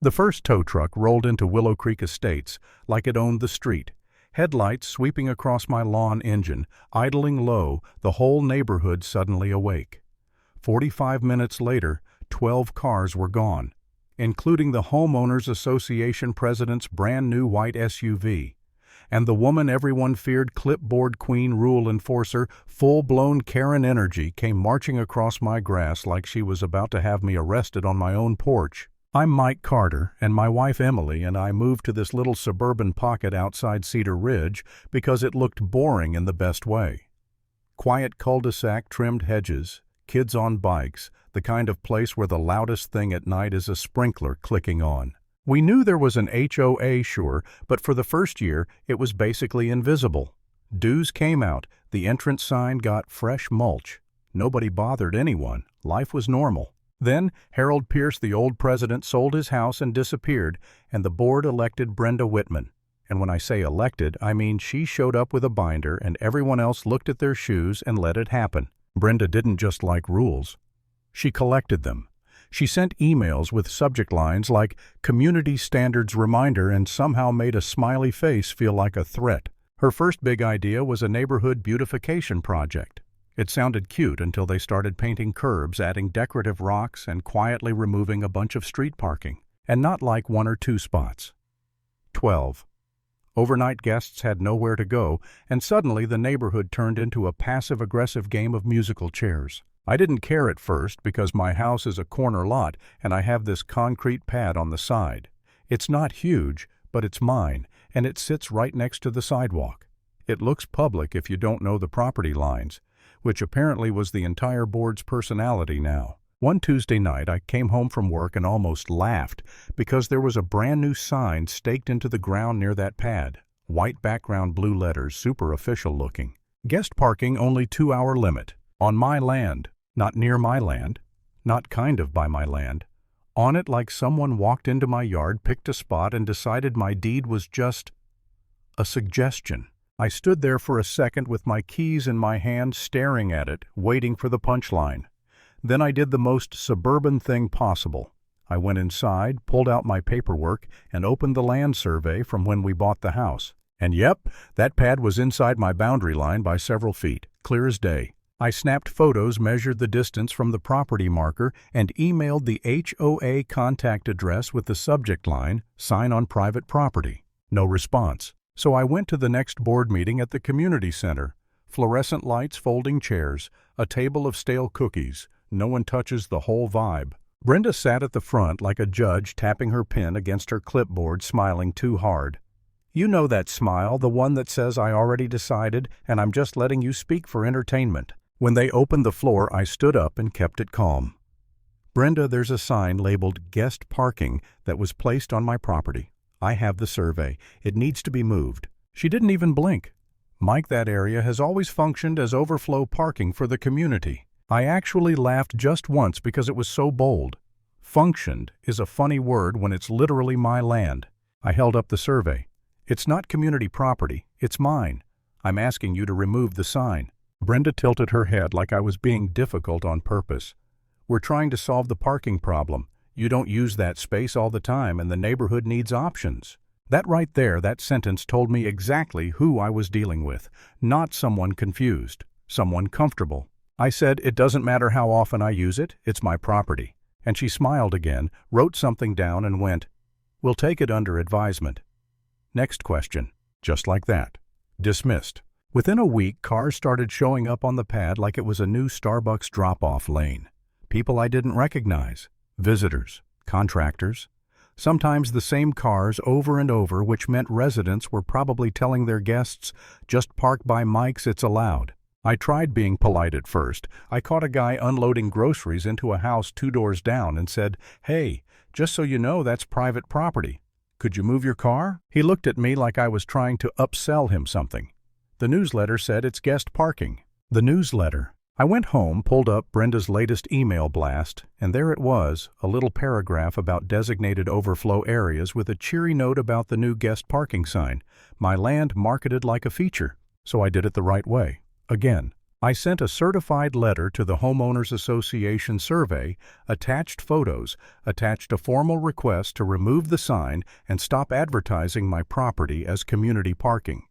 The first tow truck rolled into Willow Creek Estates like it owned the street. Headlights sweeping across my lawn engine, idling low, the whole neighborhood suddenly awake. 45 minutes later, 12 cars were gone, including the Homeowners Association president's brand-new white SUV. And the woman everyone feared, clipboard queen, rule enforcer, full-blown Karen energy, came marching across my grass like she was about to have me arrested on my own porch. I'm Mike Carter, and my wife Emily and I moved to this little suburban pocket outside Cedar Ridge because it looked boring in the best way. Quiet cul-de-sac, trimmed hedges, kids on bikes, the kind of place where the loudest thing at night is a sprinkler clicking on. We knew there was an HOA, sure, but for the first year, it was basically invisible. Dues came out, the entrance sign got fresh mulch. Nobody bothered anyone. Life was normal. Then, Harold Pierce, the old president, sold his house and disappeared, and the board elected Brenda Whitman. And when I say elected, I mean she showed up with a binder and everyone else looked at their shoes and let it happen. Brenda didn't just like rules. She collected them. She sent emails with subject lines like "Community Standards Reminder" and somehow made a smiley face feel like a threat. Her first big idea was a neighborhood beautification project. It sounded cute until they started painting curbs, adding decorative rocks, and quietly removing a bunch of street parking. And not like 1 or 2 spots. 12. Overnight guests had nowhere to go, and suddenly the neighborhood turned into a passive-aggressive game of musical chairs. I didn't care at first because my house is a corner lot and I have this concrete pad on the side. It's not huge, but it's mine, and it sits right next to the sidewalk. It looks public if you don't know the property lines, which apparently was the entire board's personality now. One Tuesday night, I came home from work and almost laughed because there was a brand new sign staked into the ground near that pad. White background, blue letters, super official looking. Guest parking only 2-hour limit. On my land. Not near my land. Not kind of by my land. On it like someone walked into my yard, picked a spot, and decided my deed was just a suggestion. I stood there for a second with my keys in my hand, staring at it, waiting for the punchline. Then I did the most suburban thing possible. I went inside, pulled out my paperwork, and opened the land survey from when we bought the house. And yep, that pad was inside my boundary line by several feet, clear as day. I snapped photos, measured the distance from the property marker, and emailed the HOA contact address with the subject line, "Sign on private property." No response. So I went to the next board meeting at the community center. Fluorescent lights, folding chairs, a table of stale cookies. No one touches the whole vibe. Brenda sat at the front like a judge tapping her pen against her clipboard, smiling too hard. You know that smile, the one that says "I already decided and I'm just letting you speak for entertainment." When they opened the floor, I stood up and kept it calm. "Brenda, there's a sign labeled guest parking that was placed on my property. I have the survey. It needs to be moved." She didn't even blink. "Mike, that area has always functioned as overflow parking for the community." I actually laughed just once because it was so bold. Functioned is a funny word when it's literally my land. I held up the survey. "It's not community property. It's mine. I'm asking you to remove the sign." Brenda tilted her head like I was being difficult on purpose. "We're trying to solve the parking problem. You don't use that space all the time and the neighborhood needs options." That right there, that sentence told me exactly who I was dealing with. Not someone confused. Someone comfortable. I said, "It doesn't matter how often I use it. It's my property." And she smiled again, wrote something down and went, "We'll take it under advisement." Next question. Just like that. Dismissed. Within a week, cars started showing up on the pad like it was a new Starbucks drop-off lane. People I didn't recognize. Visitors. Contractors. Sometimes the same cars over and over, which meant residents were probably telling their guests, "Just park by Mike's, it's allowed." I tried being polite at first. I caught a guy unloading groceries into a house 2 doors down and said, "Hey, just so you know, that's private property. Could you move your car?" He looked at me like I was trying to upsell him something. The newsletter said it's guest parking. The newsletter. I went home, pulled up Brenda's latest email blast, and there it was, a little paragraph about designated overflow areas with a cheery note about the new guest parking sign. My land marketed like a feature. So I did it the right way. Again. I sent a certified letter to the Homeowners Association survey, attached photos, attached a formal request to remove the sign and stop advertising my property as community parking.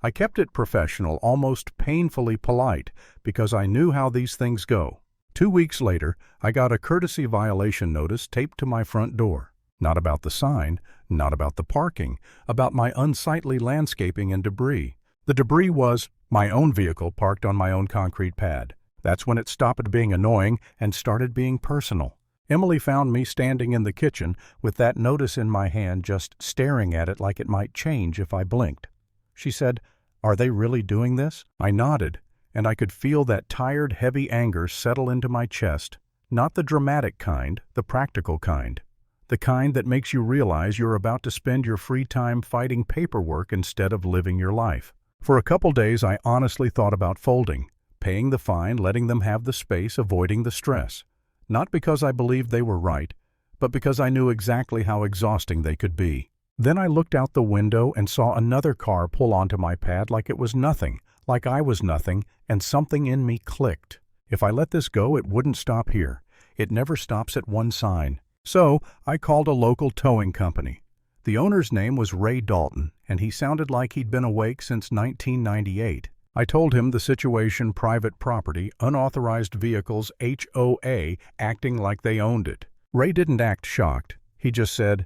I kept it professional, almost painfully polite, because I knew how these things go. 2 weeks later, I got a courtesy violation notice taped to my front door. Not about the sign, not about the parking, about my unsightly landscaping and debris. The debris was my own vehicle parked on my own concrete pad. That's when it stopped being annoying and started being personal. Emily found me standing in the kitchen with that notice in my hand, just staring at it like it might change if I blinked. She said, "Are they really doing this?" I nodded, and I could feel that tired, heavy anger settle into my chest. Not the dramatic kind, the practical kind. The kind that makes you realize you're about to spend your free time fighting paperwork instead of living your life. For a couple days, I honestly thought about folding, paying the fine, letting them have the space, avoiding the stress. Not because I believed they were right, but because I knew exactly how exhausting they could be. Then I looked out the window and saw another car pull onto my pad like it was nothing, like I was nothing, and something in me clicked. If I let this go, it wouldn't stop here. It never stops at one sign. So I called a local towing company. The owner's name was Ray Dalton, and he sounded like he'd been awake since 1998. I told him the situation: private property, unauthorized vehicles, HOA, acting like they owned it. Ray didn't act shocked. He just said,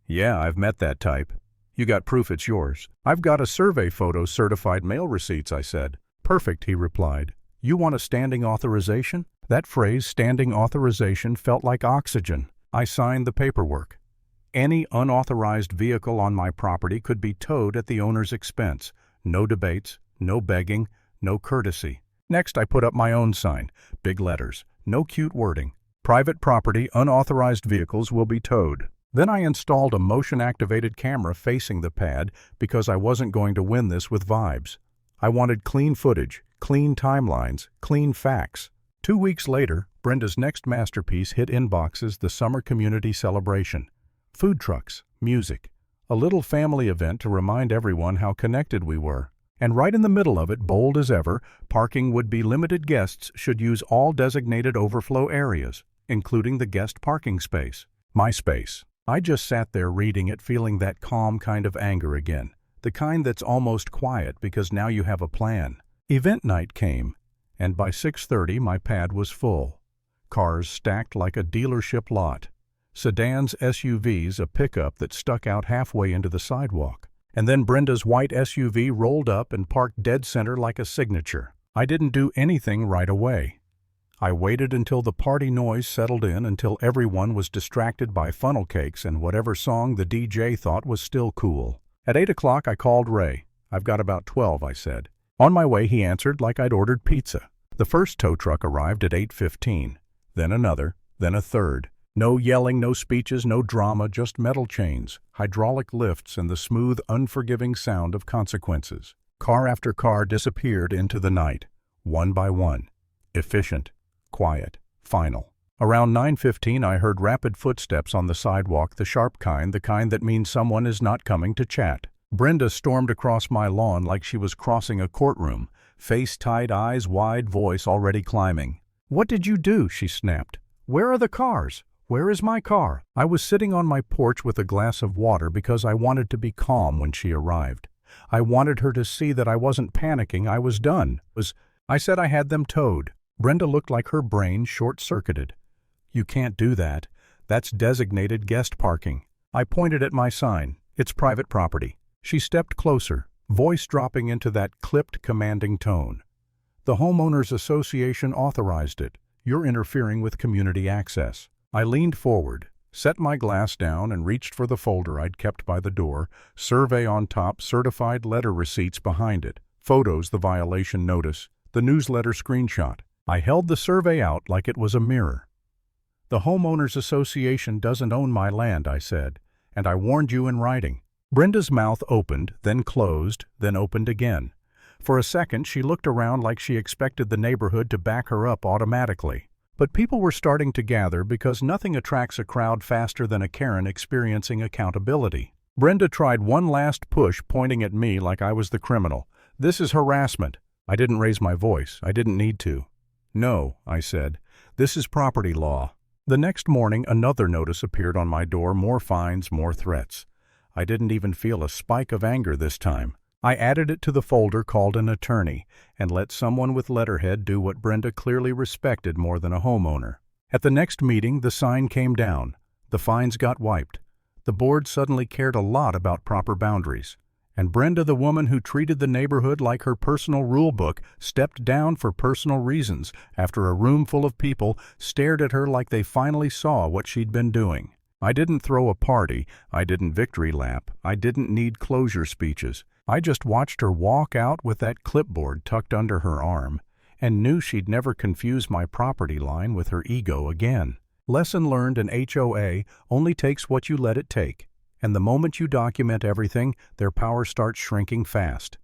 "Yeah, I've met that type. You got proof it's yours?" "I've got a survey photo, certified mail receipts," I said. "Perfect," he replied. "You want a standing authorization?" That phrase, standing authorization, felt like oxygen. I signed the paperwork. Any unauthorized vehicle on my property could be towed at the owner's expense. No debates, no begging, no courtesy. Next, I put up my own sign, big letters, no cute wording. "Private property, unauthorized vehicles will be towed." Then I installed a motion-activated camera facing the pad because I wasn't going to win this with vibes. I wanted clean footage, clean timelines, clean facts. 2 weeks later, Brenda's next masterpiece hit inboxes: the summer community celebration. Food trucks, music, a little family event to remind everyone how connected we were. And right in the middle of it, bold as ever, parking would be limited. Guests should use all designated overflow areas, including the guest parking space. My space. I just sat there reading it, feeling that calm kind of anger again. The kind that's almost quiet because now you have a plan. Event night came, and by 6:30 my pad was full. Cars stacked like a dealership lot. Sedans, SUVs, a pickup that stuck out halfway into the sidewalk. And then Brenda's white SUV rolled up and parked dead center like a signature. I didn't do anything right away. I waited until the party noise settled in, until everyone was distracted by funnel cakes and whatever song the DJ thought was still cool. At 8 o'clock I called Ray. "I've got about 12, I said. On my way, he answered like I'd ordered pizza. The first tow truck arrived at 8:15. Then another, then a third. No yelling, no speeches, no drama, just metal chains, hydraulic lifts, and the smooth, unforgiving sound of consequences. Car after car disappeared into the night, one by one. Efficient, quiet, final. Around 9:15 I heard rapid footsteps on the sidewalk, the sharp kind, the kind that means someone is not coming to chat. Brenda stormed across my lawn like she was crossing a courtroom, face tight, eyes wide, voice already climbing. "What did you do?" she snapped. "Where are the cars? Where is my car?" I was sitting on my porch with a glass of water because I wanted to be calm when she arrived. I wanted her to see that I wasn't panicking. I was done. I said I had them towed. Brenda looked like her brain short-circuited. "You can't do that. That's designated guest parking." I pointed at my sign. "It's private property." She stepped closer, voice dropping into that clipped, commanding tone. "The Homeowners Association authorized it. You're interfering with community access." I leaned forward, set my glass down, and reached for the folder I'd kept by the door, survey on top, certified letter receipts behind it, photos, the violation notice, the newsletter screenshot. I held the survey out like it was a mirror. "The Homeowners Association doesn't own my land," I said, "and I warned you in writing." Brenda's mouth opened, then closed, then opened again. For a second, she looked around like she expected the neighborhood to back her up automatically. But people were starting to gather because nothing attracts a crowd faster than a Karen experiencing accountability. Brenda tried one last push, pointing at me like I was the criminal. "This is harassment." I didn't raise my voice. I didn't need to. "No," I said. "This is property law." The next morning, another notice appeared on my door, more fines, more threats. I didn't even feel a spike of anger this time. I added it to the folder called an attorney and let someone with letterhead do what Brenda clearly respected more than a homeowner. At the next meeting, the sign came down. The fines got wiped. The board suddenly cared a lot about proper boundaries. And Brenda, the woman who treated the neighborhood like her personal rule book, stepped down for personal reasons after a room full of people stared at her like they finally saw what she'd been doing. I didn't throw a party. I didn't victory lap. I didn't need closure speeches. I just watched her walk out with that clipboard tucked under her arm and knew she'd never confuse my property line with her ego again. Lesson learned: in HOA only takes what you let it take. And the moment you document everything, their power starts shrinking fast.